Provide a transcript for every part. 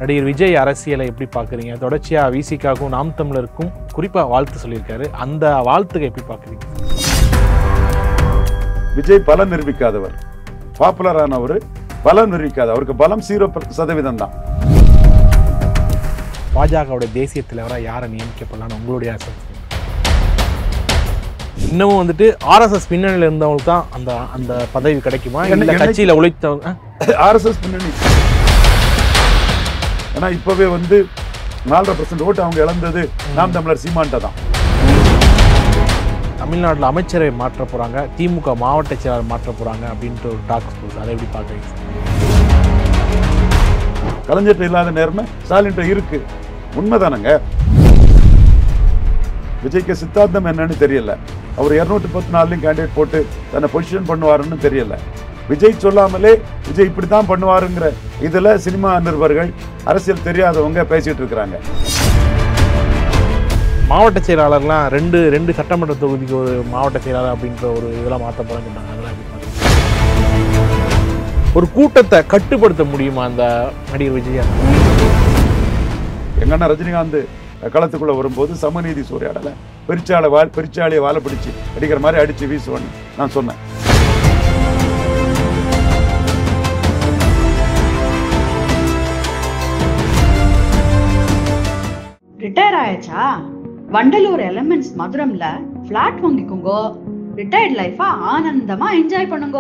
நடிகர் விஜய் அரசியலை எப்படி பார்க்குறீங்க? தொடர்ச்சியாக விசிகாவுக்கும் நாம் தமிழருக்கும் குறிப்பாக வாழ்த்து சொல்லியிருக்காரு. அந்த வாழ்த்துக்கு எப்படி பார்க்குறீங்க? விஜய் பலம் நிரூபிக்காதவர், பாப்புலரானவர், பலம் நிரூபிக்காத, அவருக்கு பலம் 0% தான். பாஜகவுடைய தேசிய தலைவராக யாரை நியமிக்கப்படலான்னு உங்களுடைய ஆசை? இன்னமும் வந்துட்டு ஆர்எஸ்எஸ் பின்னணியில் இருந்தவங்களுக்கு தான் அந்த அந்த பதவி கிடைக்குமா? இல்லை கட்சியில் உழைத்தவங்க ஆர்எஸ்எஸ் பின்னணி. ஏன்னா இப்பவே 4% ஓட்டு அவங்க இழந்தது நாம் தமிழர் சீமான்ட்ட தான். தமிழ்நாட்டில் அமைச்சரை மாற்ற போகிறாங்க, திமுக மாவட்ட செயலாளர் மாற்ற போகிறாங்க அப்படின்ட்டு ஒரு டாக்ஸ் போகுது. அதை எப்படி பார்க்குறீங்க? கலைஞர்கிட்ட இல்லாத நேர்மை ஸ்டாலின்கிட்ட இருக்கு. உண்மைதானங்க. விஜய்க்கு சித்தாந்தம் என்னன்னு தெரியல. அவர் 214 கேண்டிடேட் போட்டு தன்னை பொசிஷன் பண்ணுவாருன்னு தெரியல. விஜய் சொல்லாமலே விஜய் இப்படித்தான் பண்ணுவாருங்கிற இதுல சினிமா நிருபர்கள், அரசியல் தெரியாதவங்க பேசிட்டு இருக்கிறாங்க. மாவட்ட செயலாளர்லாம் ரெண்டு சட்டமன்ற தொகுதிக்கு ஒரு மாவட்ட செயலாளர் அப்படின்ற ஒரு இதெல்லாம் மாற்ற போறாங்க. அதெல்லாம் எப்படி பார்க்குறீங்க? ஒரு கூட்டத்தை கட்டுப்படுத்த முடியுமா அந்த நடிகர் விஜயா? எங்கன்னா ரஜினிகாந்த் களத்துக்குள்ள வரும்போது சமநீதி சூறையாடல பெருச்சாலியை வாழை பிடிச்சு அடிக்கிற மாதிரி அடிச்சு வீசுவேன்னு நான் சொன்னேன். ரிட்டையர் ஆயாச்சா? வண்டலூர் எலிமெண்ட்ஸ் மதுரம்ல பிளாட் வாங்கிக்கோங்க. ரிட்டையர்ட் லைஃபா ஆனந்தமா என்ஜாய் பண்ணுங்க.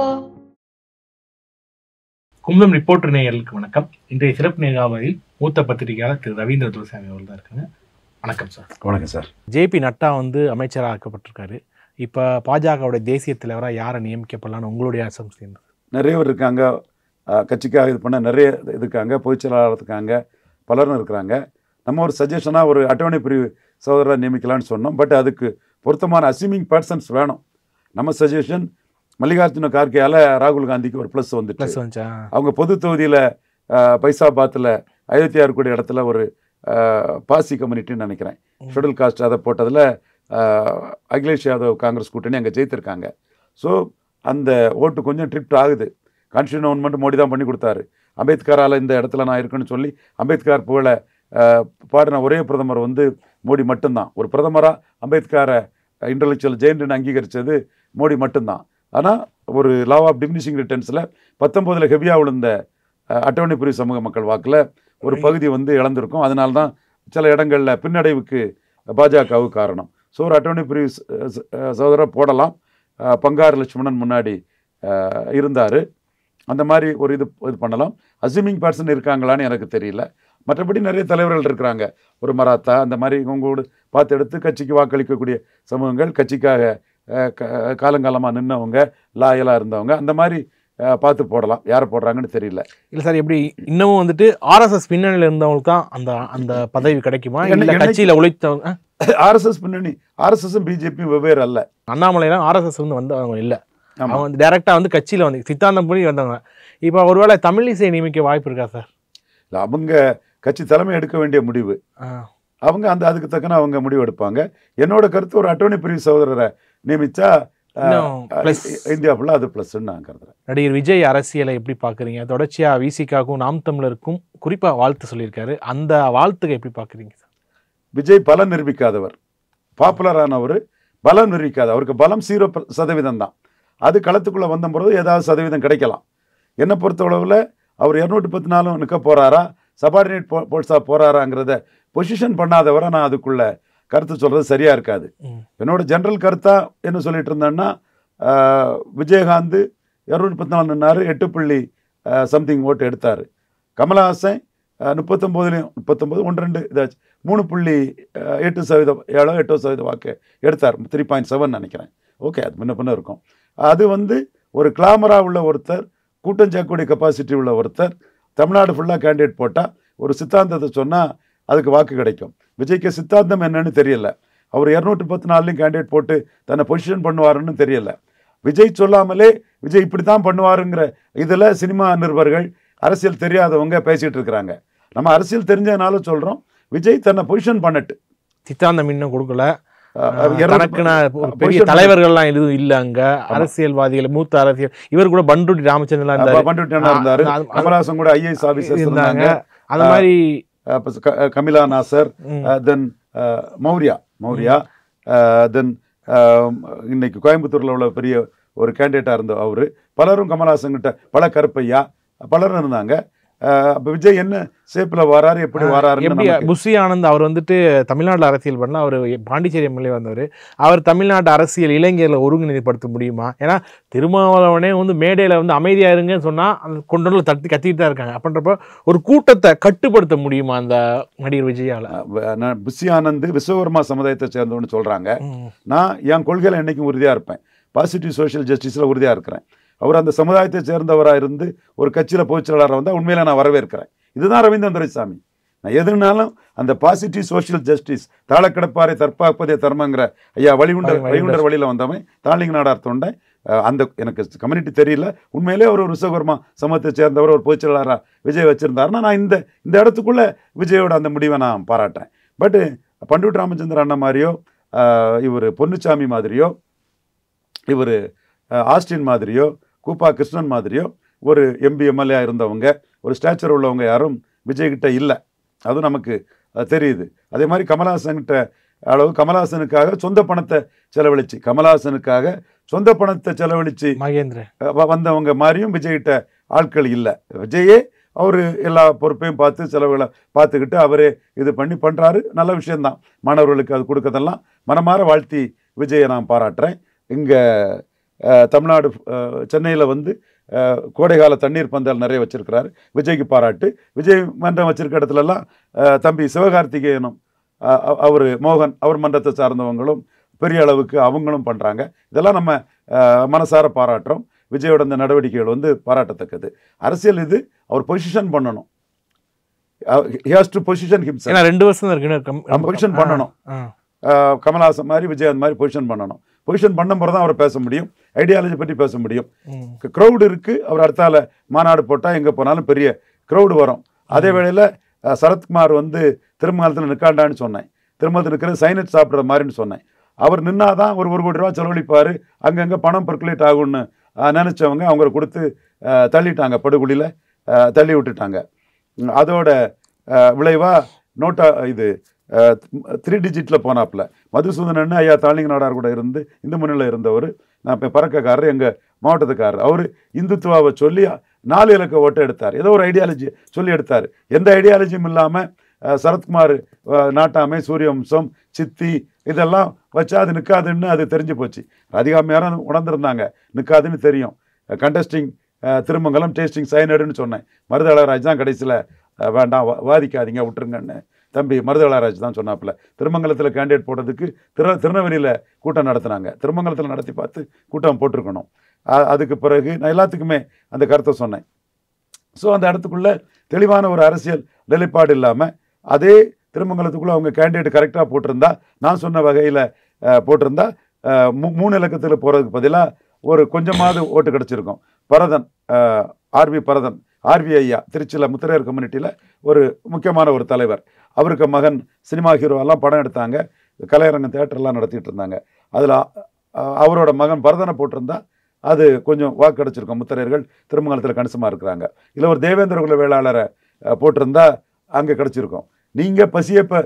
கும்பம் ரிப்போர்ட்டர் நேயர்களுக்கு வணக்கம். இன்றைய சிறப்பு நேர்காணலில் மூத்த பத்திரிகையாளர் திரு ரவீந்திர துரைசாமி அவர்கள் தான் இருக்காங்க. வணக்கம் சார். வணக்கம் சார். ஜேபி நட்டா அமைச்சராக ஆக்கப்பட்டிருக்காரு. இப்போ பாஜகவுடைய தேசிய தலைவராக யாரை நியமிக்கப்படலான்னு உங்களுடைய அசம்ஸ்? நிறைய பேர் இருக்காங்க, கட்சிக்காக இது பண்ண நிறைய இருக்காங்க, பொதுச்செயலாளர் இருக்காங்க, பலரும் இருக்கிறாங்க. நம்ம ஒரு சஜஷனாக ஒரு அட்டவணை பிரிவு சகோதரராக நியமிக்கலான்னு சொன்னோம். பட் அதுக்கு பொருத்தமான அசியூமிங் பர்சன்ஸ் வேணும். நம்ம சஜஷன் மல்லிகார்ஜுன கார்கேயால் ராகுல் காந்திக்கு ஒரு ப்ளஸ் வந்துச்சு. அவங்க பொது தொகுதியில் பைசாபாத்தில் 56 கோடி இடத்துல ஒரு பாசி கம்யூனிட்டின்னு நினைக்கிறேன், ஷெட்யூல் காஸ்ட் அதை போட்டதில் அகிலேஷ் யாதவ் காங்கிரஸ் கூட்டணி அங்கே ஜெயித்திருக்காங்க. ஸோ அந்த ஓட்டு கொஞ்சம் ட்ரிப்ட் ஆகுது. கான்ஸ்டியூஷன் மட்டும் மோடி தான் பண்ணி கொடுத்தாரு. அம்பேத்கரால் இந்த இடத்துல நான் இருக்குன்னு சொல்லி அம்பேத்கர் புகழை பாடின ஒரே பிரதமர் மோடி மட்டும்தான். ஒரு பிரதமராக அம்பேத்கரை இன்டலெக்சுவல் ஜெயின்ட்னு அங்கீகரித்தது மோடி மட்டும்தான். ஆனால் ஒரு லா ஆஃப் டிமினிஷிங் ரிட்டர்ன்ஸில் 19 ஹெவியாக விழுந்த அட்டவணை பிரிவு சமூக மக்கள் வாக்கில் ஒரு பகுதி இழந்திருக்கும். அதனால தான் சில இடங்களில் பின்னடைவுக்கு பாஜகவுக்கு காரணம். ஸோ ஒரு அட்டவணை பிரிவு சகோதரர் போடலாம். பங்காரு லட்சுமணன் முன்னாடி இருந்தார். அந்த மாதிரி ஒரு இது பண்ணலாம். அசியூமிங் பர்சன் இருக்காங்களான்னு எனக்கு தெரியல. மற்றபடி நிறைய தலைவர்கள் இருக்கிறாங்க. ஒரு மராத்தா அந்த மாதிரி உங்களோடு பார்த்து எடுத்து கட்சிக்கு வாக்களிக்கக்கூடிய சமூகங்கள், கட்சிக்காக காலங்காலமாக நின்றவங்க, லாயலாக இருந்தவங்க, அந்த மாதிரி பார்த்து போடலாம். யாரை போடுறாங்கன்னு தெரியல. இல்லை சார், எப்படி இன்னமும் ஆர்எஸ்எஸ் பின்னணியில் இருந்தவங்களுக்கு தான் அந்த அந்த பதவி கிடைக்குமா? இல்லை கட்சியில் உழைத்தவங்க? ஆர்எஸ்எஸ் பின்னணி, ஆர்எஸ்எஸும் பிஜேபியும் வெவ்வேறு அல்ல. அண்ணாமலைலாம் ஆர்எஸ்எஸ் வந்தவங்க இல்லை. அவங்க டைரெக்டாக கட்சியில் சித்தாந்தம் பண்ணி வந்தவங்க. இப்போ ஒருவேளை தமிழிசை நியமிக்க வாய்ப்பு இருக்கா சார்? இல்லை, அவங்க கட்சி தலைமை எடுக்க வேண்டிய முடிவு. அவங்க அதுக்கு தக்கன அவங்க முடிவு எடுப்பாங்க. என்னோட கருத்து ஒரு அட்டவணை பிரிவு சகோதரரை நியமிச்சா இந்தியா ஃபுல்லாக அது ப்ளஸ்ன்னு நான் கருதுறேன். நடிகர் விஜய் அரசியலை எப்படி பார்க்குறீங்க? தொடர்ச்சியாக விசிகாவுக்கும் நாம் தமிழருக்கும் குறிப்பாக வாழ்த்து சொல்லியிருக்காரு. அந்த வாழ்த்துக்கு எப்படி பார்க்குறீங்க சார்? விஜய் பலம் நிரூபிக்காதவர், பாப்புலரானவர், பலம் நிரூபிக்காத, அவருக்கு பலம் 0% தான். அது களத்துக்குள்ளே வந்தபோது ஏதாவது சதவீதம் கிடைக்கலாம். என்னை பொறுத்தளவில் அவர் 214 நிற்க போகிறாரா, சபார்டினேட் போஸ்டாக போகிறாராங்கிறத பொசிஷன் பண்ணாதவரை நான் அதுக்குள்ள கருத்து சொல்கிறது சரியாக இருக்காது. என்னோட ஜென்ரல் கருத்தாக என்ன சொல்லிட்டு இருந்தேன்னா, விஜயகாந்த் 214 நின்னார், 8 ஓட்டு எடுத்தார். கமலஹாசன் 39 1-2 இதாச்சு 3.8% 7-8% வாக்கு எடுத்தார். 3.7 நினைக்கிறேன். ஓகே, அது முன்ன இருக்கும். அது ஒரு கிளாமராக உள்ள ஒருத்தர், கூட்டம் சேர்க்கக்கூடிய கெப்பாசிட்டி உள்ள ஒருத்தர் தமிழ்நாடு ஃபுல்லாக கேண்டிடேட் போட்டால் ஒரு சித்தாந்தத்தை சொன்னால் அதுக்கு வாக்கு கிடைக்கும். விஜய்க்கு சித்தாந்தம் என்னன்னு தெரியல. அவர் 214 கேண்டிடேட் போட்டு தன்னை பொசிஷன் பண்ணுவாருன்னு தெரியல. விஜய் சொல்லாமலே விஜய் இப்படி தான் பண்ணுவாருங்கிற இதில் சினிமா நிருபர்கள், அரசியல் தெரியாதவங்க பேசிகிட்டு இருக்கிறாங்க. நம்ம அரசியல் தெரிஞ்சதுனால சொல்கிறோம், விஜய் தன்னை பொசிஷன் பண்ணட்டு. சித்தாந்தம் இன்னும் கொடுக்கல. பெரிய தலைவர்கள்லாம் எதுவும் இல்ல அங்க. அரசியல்வாதிகள், மூத்த அரசியல், இவர் கூட பண்ருட்டி ராமச்சந்திரன் இருந்தாரு, கமலஹாசன் கூட IAS ஆபீசர் இருந்தாங்க. அந்த மாதிரி கமிலா நாசர், தென் மௌரியா, தென் இன்னைக்கு கோயம்புத்தூரில் உள்ள பெரிய ஒரு கேண்டிடேட்டாக இருந்த அவர், பலரும் கமல்ஹாசன் கிட்ட, பல கருப்பையா, பலரும் இருந்தாங்க. அப்போ விஜய் என்ன ஷேப்பில் வராரு, எப்படி எப்படி வராரு? புஷி ஆனந்த் அவர் வந்துட்டு தமிழ்நாட்டில் அரசியல் பண்ணல, அவர் பாண்டிச்சேரி எம்எல்ஏ வந்தவர். அவர் தமிழ்நாட்டு அரசியல் இளைஞர்களை ஒருங்கிணைப்படுத்த முடியுமா? ஏன்னா திருமாவளவனே வந்து மேடையில் வந்து அமைதியாக இருங்கன்னு சொன்னால் அந்த கொண்டு தட்டி கத்திட்டு தான் இருக்காங்க. அப்படின்றப்போ ஒரு கூட்டத்தை கட்டுப்படுத்த முடியுமா அந்த நடிகர் விஜயால்? புஷி ஆனந்த் விஸ்வகர்மா சமுதாயத்தை சேர்ந்தவன்னு சொல்கிறாங்க. நான் என் கொள்கையில் என்றைக்கும் உறுதியாக இருப்பேன். பாசிட்டிவ் சோஷியல் ஜஸ்டிஸில் உறுதியாக இருக்கிறேன். அவர் அந்த சமுதாயத்தை சேர்ந்தவராக இருந்து ஒரு கட்சியில் பொதுச்செயலாளராக வந்தால் உண்மையில நான் வரவேற்கிறேன். இதுதான் ரவீந்திரன் துரைசாமி. நான் எதுனாலும் அந்த பாசிட்டிவ் சோஷியல் ஜஸ்டிஸ், தாளக்கிடப்பாரை தற்பாப்பதே தர்மங்கிற ஐயா வழிகுண்டர் வழியில் வந்தவன் தாளிங்க நாடார் தொண்டை. அந்த எனக்கு கம்யூனிட்டி தெரியல, உண்மையிலே ஒரு விஸ்வகர்மா சமூகத்தை சேர்ந்தவர் ஒரு பொதுச்செயலாளராக விஜய் வச்சுருந்தாருன்னா நான் இந்த இடத்துக்குள்ளே விஜயோட அந்த முடிவை நான் பாராட்டுறேன். பட்டு பண்டிட் ராமச்சந்திர அண்ணா மாதிரியோ, இவர் பொன்னுச்சாமி மாதிரியோ, இவர் ஆஸ்டின் மாதிரியோ, கூப்பா கிருஷ்ணன் மாதிரியோ ஒரு எம்பி எம்எல்ஏ இருந்தவங்க, ஒரு ஸ்டாச்சர் உள்ளவங்க யாரும் விஜய்கிட்ட இல்லை. அதுவும் நமக்கு தெரியுது. அதே மாதிரி கமல்ஹாசன்கிட்ட அளவு கமல்ஹாசனுக்காக சொந்த பணத்தை செலவழித்து மகேந்திர வந்தவங்க மாதிரியும் விஜய்கிட்ட ஆட்கள் இல்லை. விஜயே அவர் எல்லா பொறுப்பையும் பார்த்து செலவுகளை பார்த்துக்கிட்டு அவரே இது பண்ணுறாரு. நல்ல விஷயந்தான். மாணவர்களுக்கு அது கொடுக்கறதெல்லாம் மனமாற வாழ்த்தி விஜயை நான் பாராட்டுறேன். இங்கே தமிழ்நாடு சென்னையில் வந்து கோடைகால தண்ணீர் பந்தல் நிறைய வச்சுருக்கிறாரு. விஜய்க்கு பாராட்டு. விஜய் மன்றம் வச்சுருக்க இடத்துலலாம் தம்பி சிவகார்த்திகேயனும் அவர் மோகன் அவர் மன்றத்தை சார்ந்தவங்களும் பெரிய அளவுக்கு அவங்களும் பண்ணுறாங்க. இதெல்லாம் நம்ம மனசார பாராட்டுறோம். விஜயோட இந்த நடவடிக்கைகள் வந்து பாராட்டத்தக்கது. அரசியல் இது, அவர் பொசிஷன் பண்ணணும். he has to position himself. 2 வருஷம் இருக்கு பொசிஷன் பண்ணணும். கமல்ஹாசன் மாதிரி விஜய் அந்த மாதிரி பொசிஷன் பண்ணணும். பொசிஷன் பண்ண பிறகு தான் அவரை பேச முடியும், ஐடியாலஜி பற்றி பேச முடியும். க்ரௌடு இருக்குது. அவர் அடுத்தால மாநாடு போட்டால் எங்கே போனாலும் பெரிய க்ரௌடு வரும். அதே வேளையில் சரத்குமார் வந்து திருமங்கலத்தில் நிற்காண்டான்னு சொன்னேன். திருமணத்தில் நிற்கிறது சைனட் சாப்பிட்ற மாதிரின்னு சொன்னேன். அவர் நின்னாதான் ஒரு 1 கோடி ரூபா செலவழிப்பார், அங்கங்கே பணம் பெர்குலேட் ஆகும்னு நினச்சவங்க அவங்களை கொடுத்து தள்ளிட்டாங்க, படுகொலியில் தள்ளி விட்டுட்டாங்க. அதோட விளைவாக நோட்டா இது 3 டிஜிட்டில் போனாப்புல மதுசூதனன் ஐயா தாளிங்க நாடார் கூட இருந்து இந்த முன்னிலையில் இருந்தவர். நான் இப்போ பறக்கக்காரர், எங்கள் மாவட்டத்துக்காரர். அவர் இந்துத்துவாவை சொல்லி 4 இலக்க ஓட்டை எடுத்தார். ஏதோ ஒரு ஐடியாலஜி சொல்லி எடுத்தார். எந்த ஐடியாலஜியும் இல்லாமல் சரத்குமார் நாட்டாமை, சூரியவம்சம், சித்தி இதெல்லாம் வச்சா அது நிற்காதுன்னு அது தெரிஞ்சு போச்சு. அதிகாமையாரும் உணர்ந்துருந்தாங்க நிற்காதுன்னு தெரியும். கண்டஸ்டிங் திருமங்கலம், டேஸ்டிங் சைனடுன்னு சொன்னேன். மருதளராஜ் தான் கடைசியில் வேண்டாம் வாதிக்காதீங்க விட்டுருங்கன்னு தம்பி மருதளராஜ் தான் சொன்னாப்புல. திருமங்கலத்தில் கேண்டிடேட் போடுறதுக்கு திருநெல்வேலியில் கூட்டம் நடத்துனாங்க. திருமங்கலத்தில் நடத்தி பார்த்து கூட்டம் போட்டிருக்கணும். அதுக்கு பிறகு நான் எல்லாத்துக்குமே அந்த கருத்தை சொன்னேன். ஸோ அந்த இடத்துக்குள்ளே தெளிவான ஒரு அரசியல் நிலைப்பாடு இல்லாமல் அதே திருமங்கலத்துக்குள்ளே அவங்க கேண்டிடேட் கரெக்டாக போட்டிருந்தா, நான் சொன்ன வகையில் போட்டிருந்தா 3 இலக்கத்தில் போகிறதுக்கு பதிலாக ஒரு கொஞ்சமாவது ஓட்டு கிடச்சிருக்கும். பரதன், ஆர்வி ஐயா திருச்சியில் முத்திரையர் கம்யூனிட்டியில் ஒரு முக்கியமான ஒரு தலைவர். அவருக்கு மகன் சினிமா ஹீரோவெல்லாம் படம் எடுத்தாங்க, கலையரங்கம் தேட்டர்லாம் நடத்திட்டு இருந்தாங்க. அதில் அவரோட மகன் பரதனை போட்டிருந்தா அது கொஞ்சம் வாக்கு கிடச்சிருக்கும். முத்திரையர்கள் திருமங்கலத்தில் கணிசமாக இருக்கிறாங்க. இல்லை ஒரு தேவேந்திர குல வேளாளரை போட்டிருந்தா அங்கே கிடச்சிருக்கும். நீங்கள் பசியப்ப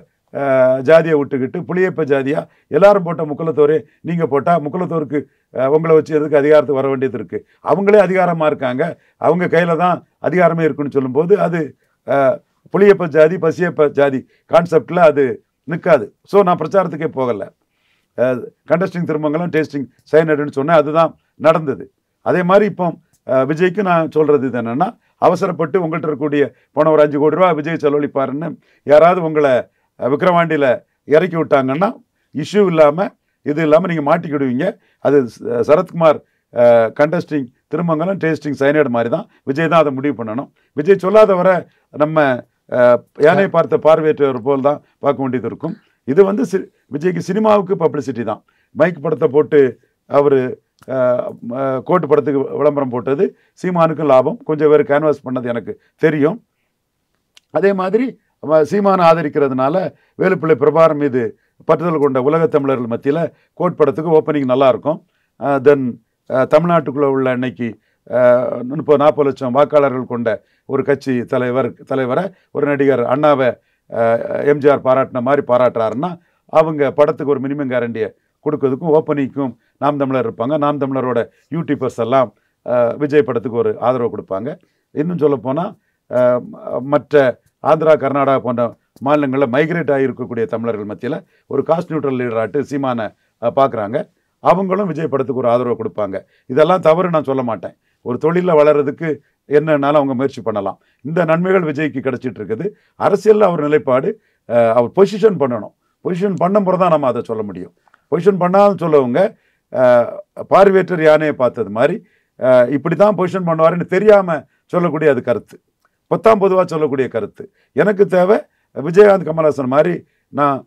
ஜாதியை விட்டுக்கிட்டு புளியப்ப ஜாதியாக எல்லாரும் போட்ட முக்குலத்தோரே நீங்கள் போட்டால் முக்குலத்தோருக்கு உங்களை வச்சு எதுக்கு அதிகாரத்துக்கு வர வேண்டியது இருக்குது? அவங்களே அதிகாரமாக இருக்காங்க, அவங்க கையில் தான் அதிகாரமே இருக்குன்னு சொல்லும்போது அது புளியப்ப ஜாதி பசியப்ப ஜாதி கான்செப்டில் அது நிற்காது. ஸோ நான் பிரச்சாரத்துக்கே போகலை. கண்டஸ்டிங் திருமங்கலம், டேஸ்டிங் சைனடுன்னு சொன்னேன். அதுதான் நடந்தது. அதே மாதிரி இப்போ விஜய்க்கு நான் சொல்கிறது இது என்னென்னா, அவசரப்பட்டு உங்கள்கிட்ட இருக்கக்கூடிய போன ஒரு 5 கோடி ரூபா விஜய் செலவழிப்பாருன்னு யாராவது உங்களை விக்ரவாண்டியில் இறக்கி விட்டாங்கன்னா இஷ்யூ இல்லாமல் இது இல்லாமல் நீங்கள் மாட்டிக்கிடுவீங்க. அது Sarathkumar contesting Thirumangalam, tasting signed மாதிரி தான். விஜய் தான் அதை முடிவு பண்ணணும். விஜய் சொல்லாத வரை நம்ம யானை பார்த்த பார்வையற்றவர் போல் தான் பார்க்க வேண்டியது இருக்கும். இது வந்து விஜய்க்கு சினிமாவுக்கு பப்ளிசிட்டி தான். மைக் படத்தை போட்டு அவர் கோட்டு படத்துக்கு விளம்பரம் போட்டது சீமானுக்கும் லாபம். கொஞ்சம் பேர் கேன்வாஸ் பண்ணது எனக்கு தெரியும். அதே மாதிரி சீமானை ஆதரிக்கிறதுனால வேலுப்பிள்ளை பிரபாரம் மீது பற்றுதல் கொண்ட உலகத் தமிழர்கள் மத்தியில் கோட் படத்துக்கு ஓப்பனிங் நல்லாயிருக்கும். தென் தமிழ்நாட்டுக்குள்ளே உள்ள இன்னைக்கு 30-40 லட்சம் வாக்காளர்கள் கொண்ட ஒரு கட்சி தலைவரை ஒரு நடிகர் அண்ணாவை எம்ஜிஆர் பாராட்டின மாதிரி பாராட்டுறாருன்னா அவங்க படத்துக்கு ஒரு மினிமம் கேரண்டியை கொடுக்கறதுக்கும் ஓப்பனிங்க்கும் நாம் தமிழர் இருப்பாங்க. நாம் தமிழரோட யூடியூபர்ஸ் எல்லாம் விஜய் படத்துக்கு ஒரு ஆதரவு கொடுப்பாங்க. இன்னும் சொல்லப்போனால் மற்ற ஆந்திரா, கர்நாடகா போன்ற மாநிலங்களில் மைக்ரேட் ஆகியிருக்கக்கூடிய தமிழர்கள் மத்தியில் ஒரு காஸ்ட் நியூட்ரல் லீடராட்டு சீமானை பார்க்குறாங்க. அவங்களும் விஜய் படத்துக்கு ஒரு ஆதரவு கொடுப்பாங்க. இதெல்லாம் தவறு நான் சொல்ல மாட்டேன். ஒரு தொழிலில் வளர்கிறதுக்கு என்னன்னாலும் அவங்க முயற்சி பண்ணலாம். இந்த நன்மைகள் விஜய்க்கு கிடைச்சிட்டு இருக்குது. அரசியலில் அவர் நிலைப்பாடு, அவர் பொசிஷன் பண்ணணும். பொசிஷன் பண்ணும் போது தான் நம்ம அதை சொல்ல முடியும். பொசிஷன் பண்ணாலும் சொல்லவங்க பார்வையற்றர் யானையை பார்த்தது மாதிரி இப்படி தான் பொசிஷன் பண்ணுவாருன்னு தெரியாமல் சொல்லக்கூடிய அது கருத்து, பொதுவாக சொல்லக்கூடிய கருத்து. எனக்கு தேவை விஜயகாந்த், கமல்ஹாசன் மாதிரி நான்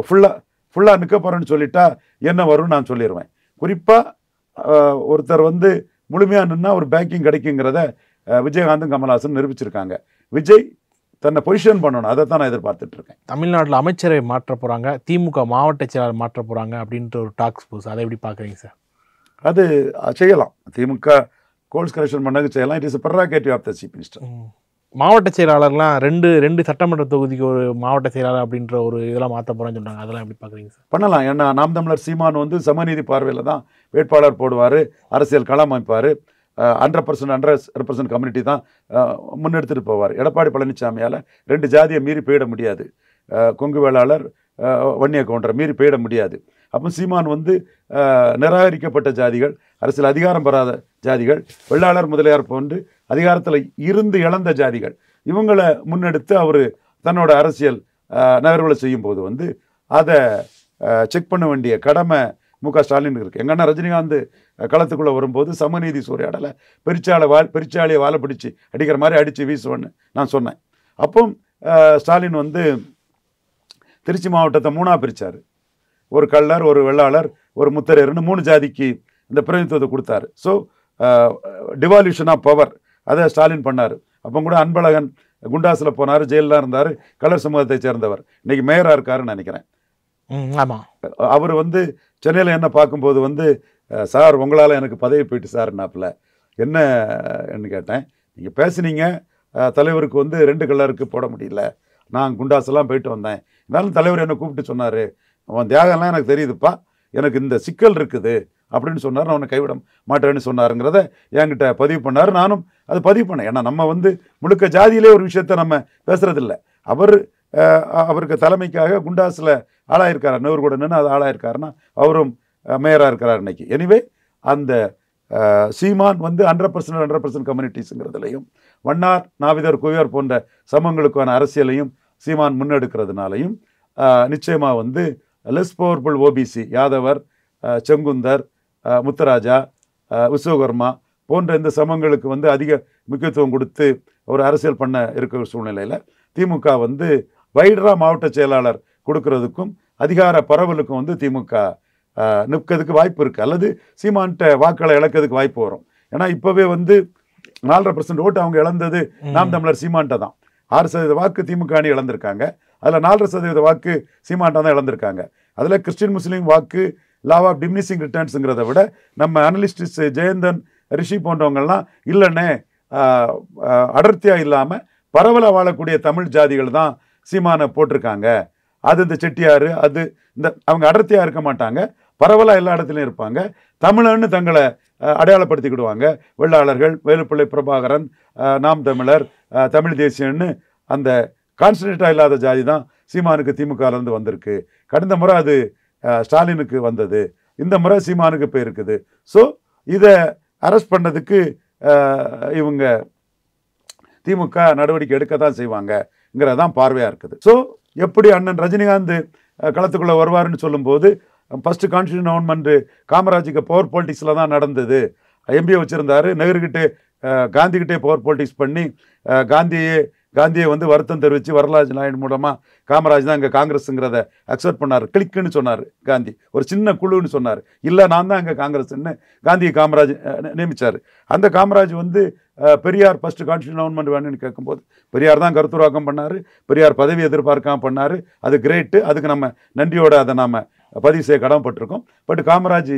ஃபுல்லாக நிற்க போகிறேன்னு சொல்லிட்டா என்ன வரும்னு நான் சொல்லிடுவேன். குறிப்பாக ஒருத்தர் முழுமையாக நின்னா ஒரு பேக்கிங் கிடைக்குங்கிறத விஜயகாந்தும் கமல்ஹாசன் நிரூபிச்சிருக்காங்க. விஜய் தன்னை பொசிஷன் பண்ணணும், அதை தான் நான் எதிர்பார்த்துட்டு இருக்கேன். தமிழ்நாட்டில் அமைச்சரை மாற்ற போகிறாங்க, திமுக மாவட்ட செயலாளர் மாற்ற போகிறாங்க அப்படின்ற ஒரு டாக்ஸ் போஸ், அதை எப்படி பார்க்குறீங்க சார்? அது செய்யலாம். திமுக கோர்ஸ் கரெக்ஷன் பண்ணது செய்யலாம். It is prerogative of the chief minister. மாவட்ட செயலாளர்லாம் ரெண்டு சட்டமன்ற தொகுதிக்கு ஒரு மாவட்ட செயலாளர் அப்படின்ற ஒரு இதெல்லாம் மாற்ற போகிறேன்னு சொன்னாங்க. அதெல்லாம் எப்படி பார்க்குறீங்க சார்? பண்ணலாம். ஏன்னா நாம் தமிழர் சீமான் சமநீதி பார்வையில் தான் வேட்பாளர் போடுவார், அரசியல் களம் அமைப்பார். 100% கம்யூனிட்டி தான் முன்னெடுத்துட்டு போவார். எடப்பாடி பழனிசாமியால் 2 ஜாதியை மீறி போயிட முடியாது. கொங்கு வேளாளர், வன்னிய கவுண்டரை மீறி போயிட முடியாது. அப்போ சீமான் நிராகரிக்கப்பட்ட ஜாதிகள், அரசியல் அதிகாரம் பெறாத ஜாதிகள், வெள்ளாளர் முதலியார் போன்று அதிகாரத்தில் இருந்து இழந்த ஜாதிகள், இவங்களை முன்னெடுத்து அவர் தன்னோட அரசியல் நகர்வுகளை செய்யும்போது அதை செக் பண்ண வேண்டிய கடமை மு.க. ஸ்டாலினுக்கு இருக்குது. எங்கன்னா ரஜினிகாந்த் களத்துக்குள்ளே வரும்போது சமநீதி சூறையாடலை பெரிச்சாலியை வாழை பிடிச்சி அடிக்கிற மாதிரி அடித்து வீசுவேன்னு நான் சொன்னேன். அப்போ ஸ்டாலின் திருச்சி மாவட்டத்தை 3ஆக பிரித்தார். ஒரு கள்ளர், ஒரு வெள்ளாளர், ஒரு முத்தரையர்னு 3 ஜாதிக்கு இந்த பிரதிநிதித்துவத்தை கொடுத்தாரு. ஸோ டிவால்யூஷன் ஆஃப் பவர் அதை ஸ்டாலின் பண்ணார். அப்போ கூட அன்பழகன் குண்டாஸில் போனார், ஜெயிலில் இருந்தார், கலர் சமூகத்தை சேர்ந்தவர். இன்னைக்கு மேயராக இருக்காருன்னு நினைக்கிறேன். ஆமாம். அவர் சென்னையில் என்ன பார்க்கும்போது சார் உங்களால் எனக்கு பதவி போயிட்டு சார்னாப்பில் என்னன்னு கேட்டேன். நீங்கள் பேசுனீங்க, தலைவருக்கு 2 கலருக்கு போட முடியல, நான் குண்டாஸெல்லாம் போயிட்டு வந்தேன், இருந்தாலும் தலைவர் என்னை கூப்பிட்டு சொன்னார், அவன் தியாகம்லாம் எனக்கு தெரியுதுப்பா, எனக்கு இந்த சிக்கல் இருக்குது அப்படின்னு சொன்னார், நான் அவனை கைவிட மாட்டேன்னு சொன்னாருங்கிறத என்கிட்ட பதிவு பண்ணார். நானும் அது பதிவு பண்ணேன். ஏன்னா நம்ம முழுக்க ஜாதியிலே ஒரு விஷயத்த நம்ம பேசுறதில்லை. அவருக்கு தலைமைக்காக குண்டாஸில் ஆளாயிருக்கார், நூறு கூட நின்று அது ஆளாயிருக்காருன்னா அவரும் மேயராக இருக்கிறார் இன்னைக்கு. எனிவே அந்த சீமான் 100% கம்யூனிட்டிஸுங்கிறதுலையும் வண்ணார், நாவிதர், குயவர் போன்ற சமங்களுக்கான அரசியலையும் சீமான் முன்னெடுக்கிறதுனாலையும் நிச்சயமாக லெஸ் பவர்ஃபுல் ஓபிசி யாதவர், செங்குந்தர், முத்துராஜா, விஸ்வகர்மா போன்ற இந்த சமங்களுக்கு அதிக முக்கியத்துவம் கொடுத்து ஒரு அரசியல் பண்ண இருக்கிற சூழ்நிலையில் திமுக வைடராக மாவட்ட செயலாளர் கொடுக்கறதுக்கும் அதிகார பரவலுக்கும் திமுக நிற்கிறதுக்கு வாய்ப்பு இருக்குது. அல்லது சீமான்ட்ட வாக்களை இழக்கிறதுக்கு வாய்ப்பு வரும். ஏன்னா இப்போவே 4.5% ஓட்டு அவங்க இழந்தது நாம் தமிழர் சீமான்ட்ட தான். 6% வாக்கு திமுக அணி இழந்திருக்காங்க. அதில் 4% வாக்கு சீமான்ட்டா தான் இழந்திருக்காங்க. அதில் கிறிஸ்டின் முஸ்லீம் வாக்கு லா ஆஃப் டிமினிஷிங் ரிட்டர்ன்ஸுங்கிறத விட நம்ம அனலிஸ்டிஸ் ஜெயந்தன், ரிஷி போன்றவங்கள்லாம் இல்லைன்னே அடர்த்தியாக இல்லாமல் பரவலாக வாழக்கூடிய தமிழ் ஜாதிகள் தான் சீமானை போட்டிருக்காங்க. அது இந்த செட்டியார், அது இந்த அவங்க அடர்த்தியாக இருக்க மாட்டாங்க, பரவலாக எல்லா இடத்துலையும் இருப்பாங்க. தமிழன்னு தங்களை அடையாளப்படுத்திக்கிடுவாங்க. வெள்ளாளர்கள், வேலுப்பிள்ளை பிரபாகரன், நாம் தமிழர், தமிழ் தேசியன்னு அந்த கான்ஸ்டன்டேட்டாக இல்லாத ஜாதி தான் சீமானுக்கு திமுகலேருந்து வந்திருக்கு. கடந்த முறை அது ஸ்டாலினுக்கு வந்தது, இந்த முறை சீமானுக்கு போயிருக்குது. ஸோ இதை அரெஸ்ட் பண்ணதுக்கு இவங்க திமுக நடவடிக்கை எடுக்க தான் செய்வாங்கங்கிறதான் பார்வையாக இருக்குது. ஸோ எப்படி அண்ணன் ரஜினிகாந்த் களத்துக்குள்ளே வருவாருன்னு சொல்லும்போது ஃபஸ்ட்டு கான்ஸ்டியூஷன் அமெண்ட்மெண்ட் காமராஜுக்கு பவர் பாலிட்டிக்ஸில் தான் நடந்தது. எம்பிஏ வச்சுருந்தாரு, நெஹ்ருகிட்டே காந்திகிட்டே பவர் பாலிட்டிக்ஸ் பண்ணி காந்தியை வருத்தம் தெரிவித்து வரலாறு நாயன் மூலமாக காமராஜ் தான் இங்கே காங்கிரஸுங்கிறத அக்செப்ட் பண்ணார். கிளிக்குன்னு சொன்னார் காந்தி, ஒரு சின்ன குழுன்னு சொன்னார். இல்லை நான் தான் இங்கே காங்கிரஸ்ன்னு காந்தியை காமராஜ் நியமித்தார். அந்த Kamaraj Periyar first constitution amendment வேணும்னு கேட்கும்போது பெரியார் தான் கருத்துருவாக்கம் பண்ணார். பெரியார் பதவி எதிர்பார்க்காம பண்ணார். அது கிரேட்டு, அதுக்கு நம்ம நன்றியோடு அதை நாம் பதிவு செய்ய கடமைப்பட்டிருக்கோம். பட் காமராஜ்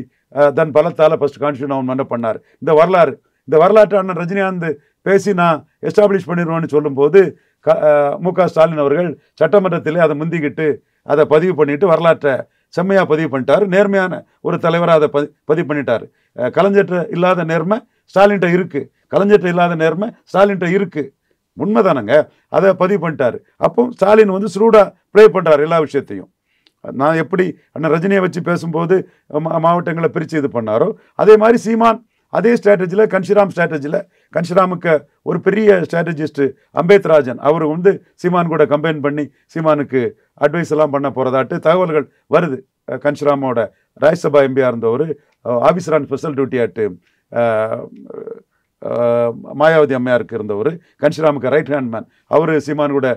தன் பலத்தால் ஃபஸ்ட்டு கான்ஸ்டியூஷன் அமெண்ட்மெண்ட்டை பண்ணார். இந்த வரலாறு இந்த வரலாற்று அண்ணன் ரஜினிகாந்த் பேசி நான் எஸ்டாப்ளிஷ் பண்ணிடுவேன்னு சொல்லும்போது மு.க. ஸ்டாலின் அவர்கள் சட்டமன்றத்திலே அதை முந்திக்கிட்டு அதை பதிவு பண்ணிட்டு வரலாற்றை செம்மையாக பதிவு பண்ணிட்டார். நேர்மையான ஒரு தலைவராக அதை பதிவு பண்ணிட்டார். கலைஞர்கிட்ட இல்லாத நேர்மை ஸ்டாலின்கிட்ட இருக்குது, கலைஞர்கிட்ட இல்லாத நேர்மை ஸ்டாலின்கிட்ட இருக்குது. உண்மைதானங்க. அதை பதிவு பண்ணிட்டார். அப்போ ஸ்டாலின் வந்து ஸ்ரூடாக ப்ளே பண்ணுறாரு எல்லா விஷயத்தையும். நான் எப்படி அண்ணன் ரஜினியை வச்சு பேசும்போது மாவட்டங்களை பிரித்து இது பண்ணாரோ அதே மாதிரி சீமான் அதே ஸ்ட்ராட்டஜியில் கன்ஷிராம் ஸ்ட்ராட்டஜியில் கன்ஷிராமுக்கு ஒரு பெரிய ஸ்ட்ராட்டஜிஸ்ட்டு அம்பேத்ராஜன் அவர் வந்து சீமான் கூட கம்பைன் பண்ணி சீமானுக்கு அட்வைஸ் எல்லாம் பண்ண போகிறதாட்டு தகவல்கள் வருது. கன்ஷிராமோட ராஜ்யசபா எம்பியாக இருந்தவர் ஆஃபீஸர் ஆன் ஸ்பெஷல் டியூட்டி ஆட்டு மாயாவதி அம்மையாருக்கு இருந்தவர் கன்ஷிராமுக்கு ரைட் ஹேண்ட் மேன். அவர் சீமான் கூட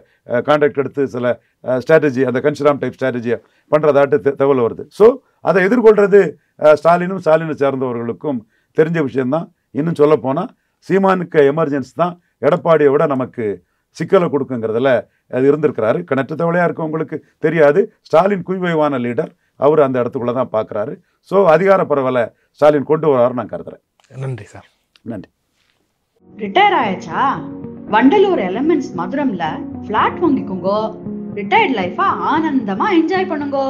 கான்டாக்ட் எடுத்து சில ஸ்ட்ராட்டஜி அந்த கன்ஷிராம் டைப் ஸ்ட்ராட்டஜியை பண்ணுறதாட்டு தகவல் வருது. ஸோ அதை எதிர்கொள்கிறது ஸ்டாலினை சேர்ந்தவர்களுக்கும் தெரிஞ்ச விஷயந்தான். இன்னும் சொல்ல போனால் சீமானுக்கு எமர்ஜென்சி தான் எடப்பாடியை விட நமக்கு சிக்கலை கொடுக்குங்கிறதுல அது இருந்திருக்கிறாரு. கணற்ற தவளையாக இருக்கவங்களுக்கு தெரியாது. ஸ்டாலின் குய்வைவான லீடர், அவர் அந்த இடத்துக்குள்ளே தான் பார்க்குறாரு. ஸோ அதிகார பரவலை ஸ்டாலின் கொண்டு வராரு நான் கருதுறேன். நன்றி சார். நன்றி. ரிட்டையர் ஆயாச்சா? வண்டலூர் எலமெண்ட்ஸ் மதுரம்ல ஃபிளாட் வாங்கிக்கோங்கோ. ரிட்டையர்ட் லைஃபா ஆனந்தமா என்ஜாய் பண்ணுங்கோ.